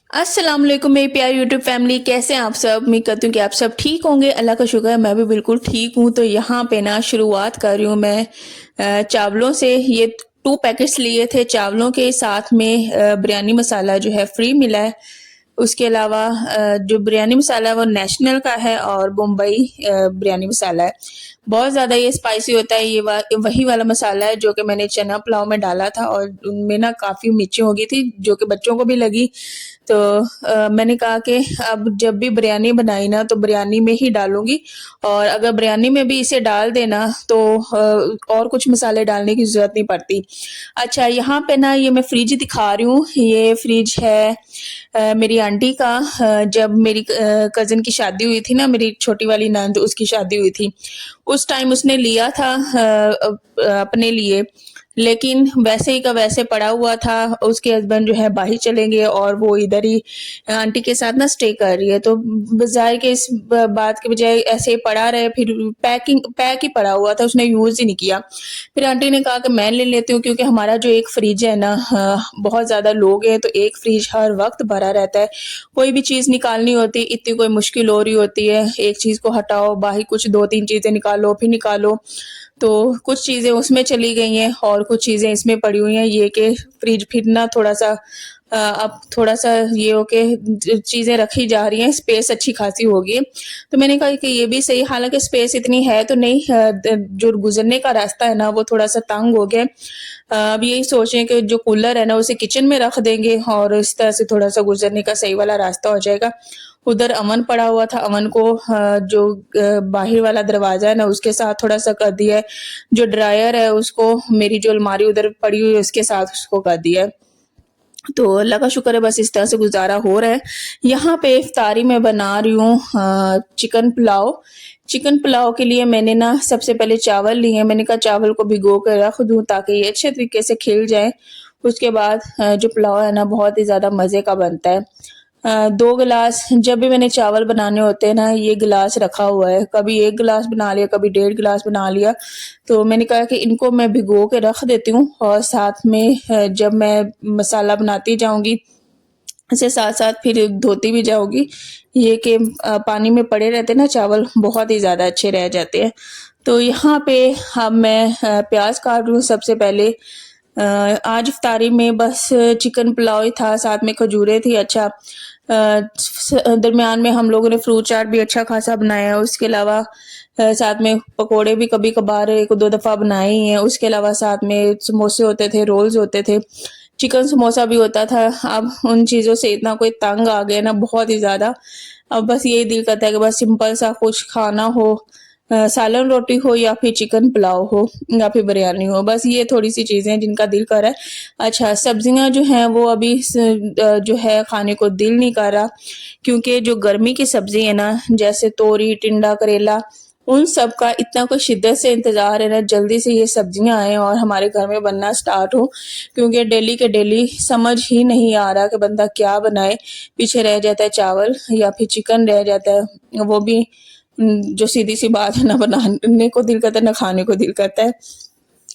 अस्सलाम वालेकुम मेरी प्यारी यूट्यूब फैमिली, कैसे हैं आप सब। उम्मीद करती हूँ कि आप सब ठीक होंगे। अल्लाह का शुक्र है मैं भी बिल्कुल ठीक हूँ। तो यहाँ पे ना शुरुआत कर रही हूँ मैं चावलों से। ये 2 पैकेट्स लिए थे चावलों के, साथ में बिरयानी मसाला जो है फ्री मिला है। उसके अलावा जो बिरयानी मसाला है वो नेशनल का है और मुंबई बिरयानी मसाला है। बहुत ज़्यादा ये स्पाइसी होता है। ये वही वाला मसाला है जो कि मैंने चना पुलाव में डाला था और उनमें ना काफ़ी मिर्ची हो गई थी जो कि बच्चों को भी लगी। तो मैंने कहा कि अब जब भी बिरयानी बनाई ना तो बिरयानी में ही डालूंगी, और अगर बिरयानी में भी इसे डाल देना तो और कुछ मसाले डालने की ज़रूरत नहीं पड़ती। अच्छा, यहाँ पे ना ये मैं फ्रिज दिखा रही हूँ। ये फ्रिज है मेरी आंटी का। जब मेरी कज़न की शादी हुई थी ना, मेरी छोटी वाली नंद, उसकी शादी हुई थी, उस टाइम उसने लिया था अपने लिए। लेकिन वैसे ही का वैसे पड़ा हुआ था। उसके हस्बैंड जो है बाहर चले गए और वो इधर ही आंटी के साथ ना स्टे कर रही है। तो बजाय के इस बात के बजाय ऐसे ही पड़ा रहे, फिर पैक ही पड़ा हुआ था, उसने यूज ही नहीं किया। फिर आंटी ने कहा कि मैं ले लेती हूँ, क्योंकि हमारा जो एक फ्रिज है ना, बहुत ज्यादा लोग हैं तो एक फ्रिज हर वक्त भरा रहता है। कोई भी चीज निकालनी होती है, इतनी कोई मुश्किल हो रही होती है, एक चीज को हटाओ, बाहर कुछ 2-3 चीजें निकालो फिर निकालो। तो कुछ चीज़ें उसमें चली गई हैं और कुछ चीज़ें इसमें पड़ी हुई हैं। ये कि फ्रिज फिर ना थोड़ा-सा अब थोड़ा-सा ये हो के चीज़ें रखी जा रही हैं, स्पेस अच्छी खासी हो गई है। तो मैंने कहा कि ये भी सही, हालाँकि स्पेस इतनी है तो नहीं, जो गुज़रने का रास्ता है ना वो थोड़ा-सा तंग हो गया है। अब यही सोच रहे हैं कि जो कूलर है ना उसे किचन में रख देंगे और इस तरह से थोड़ा-सा गुज़रने का सही वाला रास्ता हो जाएगा। उधर अवन पड़ा हुआ था, अवन को जो बाहर वाला दरवाज़ा है ना उसके साथ थोड़ा-सा कर दिया है। जो ड्रायर है उसको, मेरी जो अलमारी उधर पड़ी हुई है उसके साथ उसको कर दिया है। तो अल्लाह का शुक्र है, बस इस तरह से गुज़ारा हो रहा है। यहाँ पे इफ्तारी में बना रही हूँ चिकन पुलाव। चिकन पुलाव के लिए मैंने ना सबसे पहले चावल लिए हैं। मैंने कहा चावल को भिगो कर रख दूँ ताकि ये अच्छे तरीके से खिल जाए। उसके बाद जो पुलाव है ना बहुत ही ज़्यादा मज़े का बनता है। 2 गिलास, जब भी मैंने चावल बनाने होते हैं ना ये गिलास रखा हुआ है। कभी 1 गिलास बना लिया, कभी 1.5 गिलास बना लिया। तो मैंने कहा कि इनको मैं भिगो के रख देती हूँ और साथ में जब मैं मसाला बनाती जाऊँगी इसके साथ-साथ फिर धोती भी जाऊँगी। ये कि पानी में पड़े रहते ना चावल, बहुत ही ज़्यादा अच्छे रह जाते हैं। तो यहाँ पे अब मैं प्याज़ काट रही हूँ सबसे पहले। आज इफ्तारी में बस चिकन पुलाव ही था, साथ में खजूरें थी। अच्छा, दरमियान में हम लोगों ने फ्रूट चाट भी अच्छा खासा बनाया है। उसके अलावा साथ में पकोड़े भी कभी कभार 1-2 दफ़ा बनाए ही हैं। उसके अलावा साथ में समोसे होते थे, रोल्स होते थे, चिकन समोसा भी होता था। अब उन चीज़ों से इतना कोई तंग आ गया ना, बहुत ही ज़्यादा। अब बस यही दिल करता है कि बस सिंपल सा कुछ खाना हो, सालन रोटी हो या फिर चिकन पुलाव हो या फिर बिरयानी हो। बस ये थोड़ी-सी चीज़ें हैं जिनका दिल कर रहा है। अच्छा, सब्जियाँ जो हैं वो अभी जो है खाने को दिल नहीं कर रहा, क्योंकि जो गर्मी की सब्ज़ी है ना, जैसे तोरी, टिंडा, करेला, उन सब का इतना कोई शिद्दत से इंतज़ार है ना, जल्दी से ये सब्जियाँ आएँ और हमारे घर में बनना स्टार्ट हो, क्योंकि डेली के डेली समझ ही नहीं आ रहा कि बंदा क्या बनाए। पीछे रह जाता है चावल या फिर चिकन रह जाता है, वो भी जो सीधी-सी बात है, ना बनाने को दिल करता है, ना खाने को दिल करता है।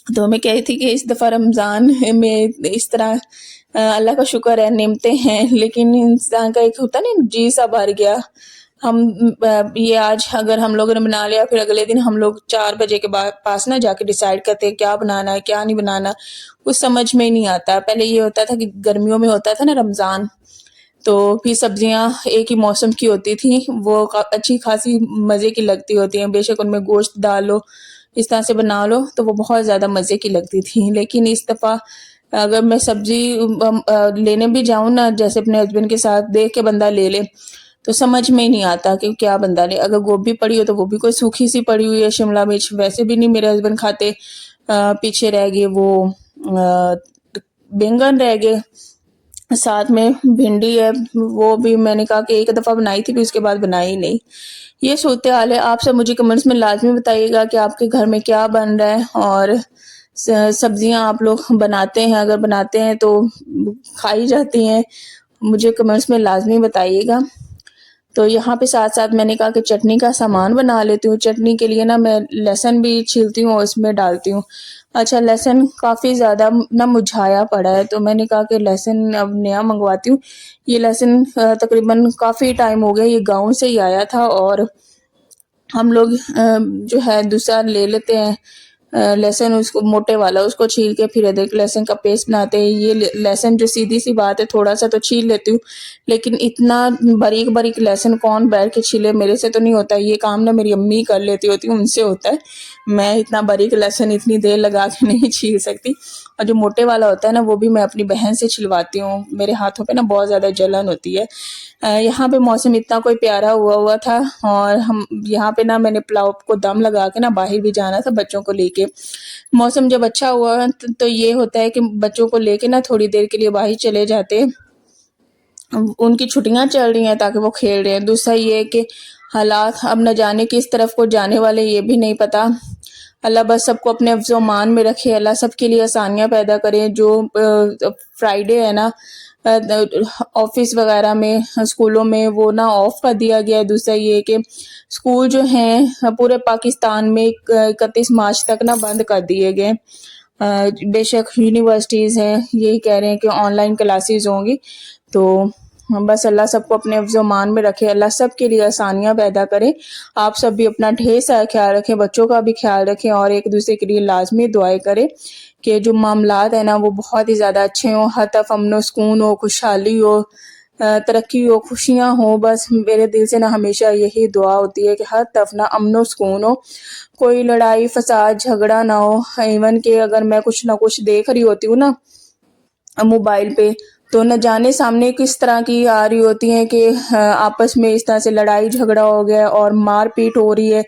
तो मैं कह रही थी कि इस दफ़ा रमज़ान में इस तरह अल्लाह का शुक्र है नेमतें हैं, लेकिन इंसान का एक होता है ना जी सा भर गया। हम ये आज अगर हम लोगों ने बना लिया, फिर अगले दिन हम लोग 4 बजे के बाद पास ना जाके डिसाइड करते हैं क्या बनाना है, क्या नहीं बनाना, कुछ समझ में ही नहीं आता। पहले ये होता था कि गर्मियों में होता था ना रमज़ान, तो फिर सब्जियाँ एक ही मौसम की होती थी, वो अच्छी खासी मज़े की लगती होती हैं। बेशक उनमें गोश्त डाल लो, इस तरह से बना लो तो वो बहुत ज़्यादा मज़े की लगती थी। लेकिन इस दफ़ा अगर मैं सब्ज़ी लेने भी जाऊँ ना, जैसे अपने हस्बैंड के साथ देख के बंदा ले ले, तो समझ में ही नहीं आता कि क्या बंदा ले। अगर गोभी पड़ी हो तो वो भी कोई सूखी सी पड़ी हुई है, शिमला मिर्च वैसे भी नहीं मेरे हस्बैंड खाते। पीछे रह गए वो बैंगन रह गए, साथ में भिंडी है, वो भी मैंने कहा कि एक दफ़ा बनाई थी, फिर उसके बाद बनाई ही नहीं। ये सूरत-ए-हाल है। आप सब मुझे कमेंट्स में लाज़मी बताइएगा कि आपके घर में क्या बन रहा है और सब्जियाँ आप लोग बनाते हैं, अगर बनाते हैं तो खाई जाती हैं? मुझे कमेंट्स में लाज़मी बताइएगा। तो यहाँ पे साथ-साथ मैंने कहा कि चटनी का सामान बना लेती हूँ। चटनी के लिए ना मैं लहसुन भी छीलती हूँ और उसमें डालती हूँ। अच्छा, लहसुन काफ़ी ज़्यादा ना मुरझाया पड़ा है, तो मैंने कहा कि लहसुन अब नया मँगवाती हूँ। ये लहसुन तकरीबन काफ़ी टाइम हो गया, ये गाँव से ही आया था और हम लोग जो है दूसरा ले लेते हैं लहसुन, उसको मोटे वाला उसको छील के फिर अदरक लहसुन का पेस्ट बनाते हैं। ये लहसुन जो सीधी सी बात है थोड़ा सा तो छील लेती हूँ, लेकिन इतना बारीक बारीक लहसुन कौन बैठ के छीले, मेरे से तो नहीं होता ये काम, ना मेरी अम्मी कर लेती होती है, उनसे होता है। मैं इतना बारीक लहसुन इतनी देर लगा के नहीं छील सकती। और जो मोटे वाला होता है ना वो भी मैं अपनी बहन से छिलवाती हूँ, मेरे हाथों पे ना बहुत ज़्यादा जलन होती है। यहाँ पे मौसम इतना कोई प्यारा हुआ हुआ था और हम यहाँ पे ना मैंने पुलाव को दम लगा के ना बाहर भी जाना था बच्चों को लेके। मौसम जब अच्छा हुआ तो ये होता है कि बच्चों को लेके ना थोड़ी देर के लिए बाहर चले जाते हैं। उनकी छुट्टियां चल रही हैं ताकि वो खेल रहे हैं। दूसरा ये है कि हालात अब न जाने किस तरफ को जाने वाले, ये भी नहीं पता। अल्लाह बस सबको अपने अफ़्ज़ो-मान में रखे, अल्लाह सबके लिए आसानियाँ पैदा करे। जो फ्राइडे है ना ऑफिस वगैरह में, स्कूलों में वो ना ऑफ कर दिया गया है। दूसरा ये कि स्कूल जो हैं पूरे पाकिस्तान में 31 मार्च तक ना बंद कर दिए गए। बेशक यूनिवर्सिटीज़ हैं यही कह रहे हैं कि ऑनलाइन क्लासेस होंगी, तो बस अल्लाह सबको अपने अफ़्ज़ो-मान में रखे, अल्लाह सबके लिए आसानियाँ पैदा करे। आप सब भी अपना ढेर सारा ख़्याल रखें, बच्चों का भी ख़्याल रखें और एक-दूसरे के लिए लाज़मी दुआएँ करें कि जो मामलात हैं ना वो बहुत ही ज़्यादा अच्छे हों, हर तरफ अमन व सुकून हो, खुशहाली हो, तरक्की हो, खुशियाँ हों। बस मेरे दिल से ना हमेशा यही दुआ होती है कि हर तरफ ना अमन व सुकून हो, कोई लड़ाई, फ़साद, झगड़ा ना हो। इवन कि अगर मैं कुछ ना कुछ देख रही होती हूँ ना मोबाइल पे, तो न जाने सामने किस तरह की आ रही होती हैं कि आपस में इस तरह से लड़ाई झगड़ा हो गया और मारपीट हो रही है,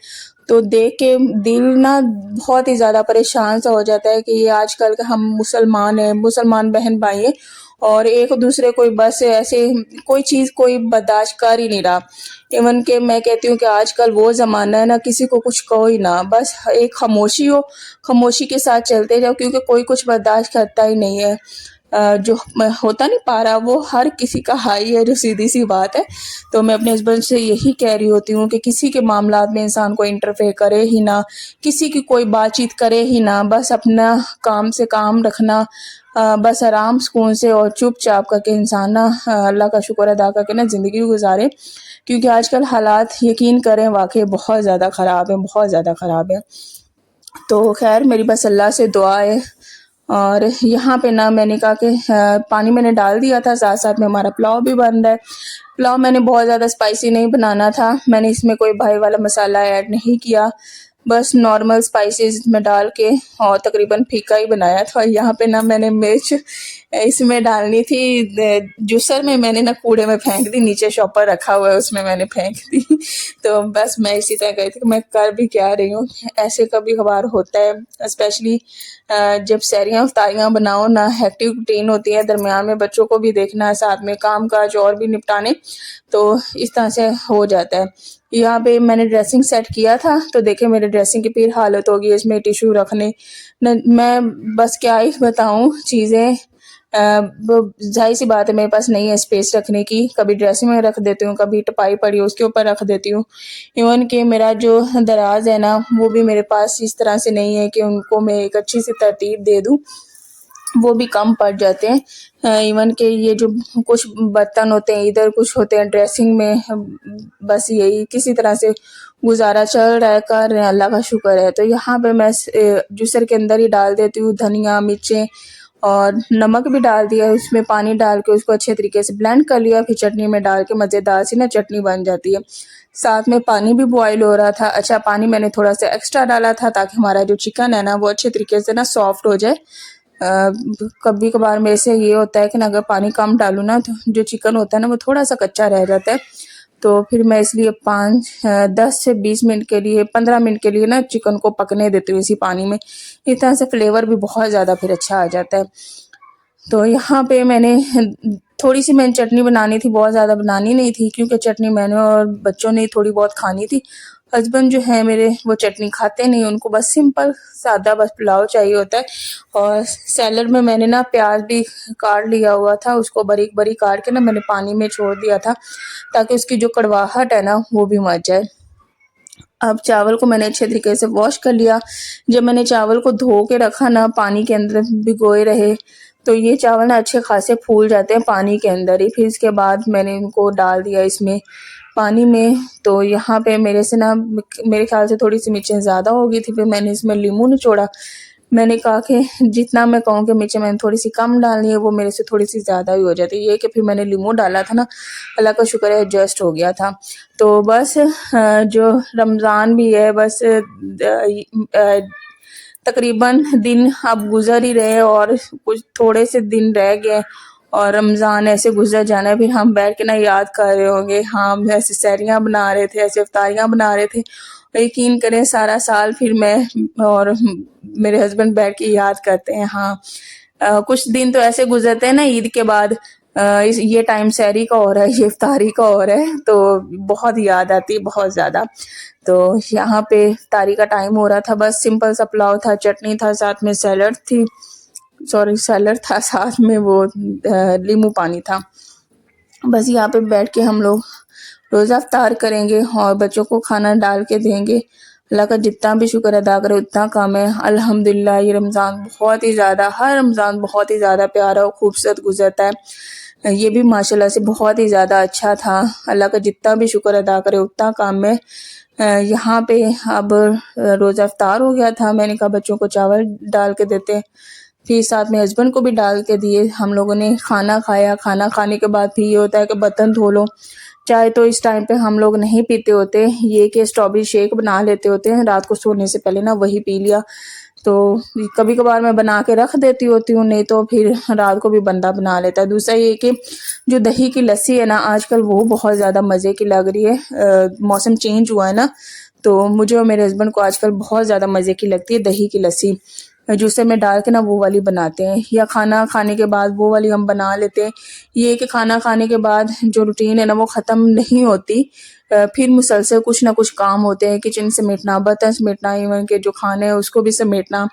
तो देख के दिल ना बहुत ही ज़्यादा परेशान सा हो जाता है कि ये आजकल के हम मुसलमान हैं, मुसलमान बहन भाई हैं और एक दूसरे को बस ऐसे कोई चीज़ कोई बर्दाश्त कर ही नहीं रहा। इवन कि मैं कहती हूँ कि आजकल वो ज़माना है ना किसी को कुछ कहो ही ना, बस एक खामोशी हो, खामोशी के साथ चलते जाओ क्योंकि कोई कुछ बर्दाश्त करता ही नहीं है। जो होता नहीं पारा वो हर किसी का हाई है, जो सीधी सी बात है। तो मैं अपने हस्बैंड से यही कह रही होती हूँ कि किसी के मामलात में इंसान को इंटरफेयर करे ही ना, किसी की कोई बातचीत करे ही ना, बस अपना काम से काम रखना, बस आराम सुकून से और चुपचाप करके इंसान ना अल्लाह का शुक्र अदा करके ना ज़िंदगी गुजारे, क्योंकि आजकल हालात यकीन करें वाकई बहुत ज़्यादा ख़राब है, बहुत ज़्यादा ख़राब है। तो खैर मेरी बस अल्लाह से दुआ है। और यहाँ पे ना मैंने कहा कि पानी मैंने डाल दिया था, साथ साथ में हमारा पुलाव भी बन रहा है। पुलाव मैंने बहुत ज़्यादा स्पाइसी नहीं बनाना था, मैंने इसमें कोई भाई वाला मसाला ऐड नहीं किया, बस नॉर्मल स्पाइसेस में डाल के और तकरीबन फीका ही बनाया था। यहाँ पे ना मैंने मिर्च इसमें डालनी थी, जूसर में मैंने ना कूड़े में फेंक दी, नीचे शॉपर रखा हुआ है उसमें मैंने फेंक दी। तो बस मैं इसी तरह गई थी कि मैं कर भी क्या रही हूँ, ऐसे कभी कभार होता है। स्पेशली जब सैरियाँ इफ्तारियाँ बनाओ ना, हेक्टिक रूटीन होती है, दरमियान में बच्चों को भी देखना है, साथ में काम काज और भी निपटाने, तो इस तरह से हो जाता है। यहाँ पे मैंने ड्रेसिंग सेट किया था तो देखे मेरे ड्रेसिंग की फिर हालत होगी, इसमें टिश्यू रखने न, मैं बस क्या ही बताऊँ चीज़ें। जाहिर सी बात है मेरे पास नहीं है स्पेस रखने की, कभी ड्रेसिंग में रख देती हूँ, कभी टपाई पड़ी उसके ऊपर रख देती हूँ। इवन कि मेरा जो दराज है ना वो भी मेरे पास इस तरह से नहीं है कि उनको मैं एक अच्छी सी तरतीब दे दूँ, वो भी कम पड़ जाते हैं। इवन कि ये जो कुछ बर्तन होते हैं इधर, कुछ होते हैं ड्रेसिंग में, बस यही किसी तरह से गुजारा चल रहा है, कर रहे हैं, अल्लाह का शुक्र है। तो यहाँ पे मैं जूसर के अंदर ही डाल देती हूँ धनिया, मिर्चें और नमक भी डाल दिया, उसमें पानी डाल के उसको अच्छे तरीके से ब्लेंड कर लिया, फिर चटनी में डाल के मज़ेदार सी ना चटनी बन जाती है। साथ में पानी भी बॉयल हो रहा था। अच्छा, पानी मैंने थोड़ा सा एक्स्ट्रा डाला था ताकि हमारा जो चिकन है ना वो अच्छे तरीके से ना सॉफ्ट हो जाए। कभी कभार मेरे से ये होता है कि ना अगर पानी कम डालूँ ना तो जो चिकन होता है ना वो थोड़ा सा कच्चा रह जाता है, तो फिर मैं इसलिए 10 से 20 मिनट के लिए, 15 मिनट के लिए ना चिकन को पकने देती हूँ इसी पानी में। इस तरह से फ्लेवर भी बहुत ज़्यादा फिर अच्छा आ जाता है। तो यहाँ पे मैंने थोड़ी सी मैंने चटनी बनानी थी, बहुत ज़्यादा बनानी नहीं थी क्योंकि चटनी मैंने और बच्चों ने थोड़ी बहुत खानी थी। हस्बैंड जो है मेरे वो चटनी खाते नहीं, उनको बस सिंपल सादा बस पुलाव चाहिए होता है। और सैलड में मैंने ना प्याज भी काट लिया हुआ था, उसको बारीक बारीक काट के ना मैंने पानी में छोड़ दिया था ताकि उसकी जो कड़वाहट है ना वो भी मर जाए। अब चावल को मैंने अच्छे तरीके से वॉश कर लिया। जब मैंने चावल को धो के रखा ना पानी के अंदर भिगोए रहे, तो ये चावल ना अच्छे खासे फूल जाते हैं पानी के अंदर ही। फिर इसके बाद मैंने इनको डाल दिया इसमें पानी में। तो यहाँ पे मेरे से ना मेरे ख्याल से थोड़ी सी मिर्चें ज़्यादा हो गई थी, फिर मैंने इसमें नींबू निचोड़ा। मैंने कहा कि जितना मैं कहूँ कि मिर्चें मैंने थोड़ी सी कम डालनी है, वो मेरे से थोड़ी सी ज़्यादा ही हो जाती है। ये कि फिर मैंने नींबू डाला था ना, अल्लाह का शुक्र है एडजस्ट हो गया था। तो बस जो रमज़ान भी है बस तकरीबन दिन अब गुजर ही रहे और कुछ थोड़े से दिन रह गए और रमज़ान ऐसे गुजर जाना है। फिर हम बैठ के ना याद कर रहे होंगे, हाँ हम ऐसे सहरियाँ बना रहे थे, ऐसे इफ्तारियाँ बना रहे थे। यकीन करें सारा साल फिर मैं और मेरे हस्बैंड बैठ के याद करते हैं। हाँ कुछ दिन तो ऐसे गुजरते हैं ना ईद के बाद, ये टाइम सहरी का हो रहा है, ये इफ्तारी का हो रहा है, तो बहुत याद आती है बहुत ज़्यादा। तो यहाँ पे इफ्तारी का टाइम हो रहा था, बस सिंपल सा पुलाव था, चटनी था, साथ में सैलड थी, सॉरी सैलड था, साथ में वो नींबू पानी था। बस यहाँ पे बैठ के हम लोग रोज़ा इफ्तार करेंगे और बच्चों को खाना डाल के देंगे। अल्लाह का जितना भी शुक्र अदा करें उतना कम है। अल्हम्दुलिल्लाह ये रमज़ान बहुत ही ज़्यादा, हर रमज़ान बहुत ही ज़्यादा प्यारा और खूबसूरत गुजरता है। ये भी माशाल्लाह से बहुत ही ज़्यादा अच्छा था। अल्लाह का जितना भी शुक्र अदा करें उतना कम है। यहाँ पे अब रोज़ा इफ्तार हो गया था, मैंने कहा बच्चों को चावल डाल के देते हैं, फिर साथ में हस्बैंड को भी डाल के दिए। हम लोगों ने खाना खाया। खाना खाने के बाद फिर ये होता है कि बर्तन धो लो। चाय तो इस टाइम पे हम लोग नहीं पीते होते, ये कि स्ट्रॉबेरी शेक बना लेते होते हैं रात को सोने से पहले ना, वही पी लिया। तो कभी कभार मैं बना के रख देती होती हूँ, नहीं तो फिर रात को भी बंदा बना लेता है। दूसरा ये कि जो दही की लस्सी है ना आजकल वो बहुत ज़्यादा मज़े की लग रही है। मौसम चेंज हुआ है ना, तो मुझे और मेरे हस्बैंड को आजकल बहुत ज़्यादा मज़े की लगती है दही की लस्सी। जूसर में डाल के ना वो वाली बनाते हैं, या खाना खाने के बाद वो वाली हम बना लेते हैं। ये कि खाना खाने के बाद जो रूटीन है ना वो ख़त्म नहीं होती, फिर मुसलसल कुछ ना कुछ काम होते हैं, किचन समेटना, बर्तन समेटना, इवन के जो खाने हैं उसको भी समेटना,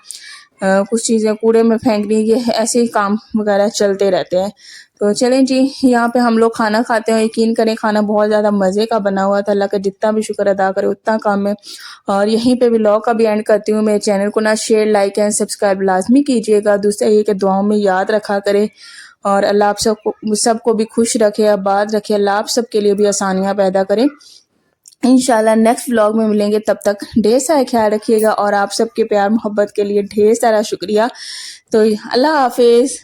कुछ चीज़ें कूड़े में फेंकनी, ये ऐसे ही काम वगैरह चलते रहते हैं। तो चलें जी, यहाँ पे हम लोग खाना खाते हैं। यकीन करें खाना बहुत ज़्यादा मज़े का बना हुआ था। अल्लाह का जितना भी शुक्र अदा करे उतना कम है। और यहीं पे व्लॉग का भी एंड करती हूँ। मेरे चैनल को ना शेयर, लाइक एंड सब्सक्राइब लाजमी कीजिएगा। दूसरा ये कि दुआओं में याद रखा करें और अल्लाह आप सबको भी खुश रखे, आबाद रखे। अल्लाह आप सबके लिए भी आसानियाँ पैदा करें। इंशाल्लाह नेक्स्ट व्लॉग में मिलेंगे, तब तक ढेर सारा ख्याल रखिएगा और आप सबके प्यार मोहब्बत के लिए ढेर सारा शुक्रिया। तो अल्लाह हाफिज़।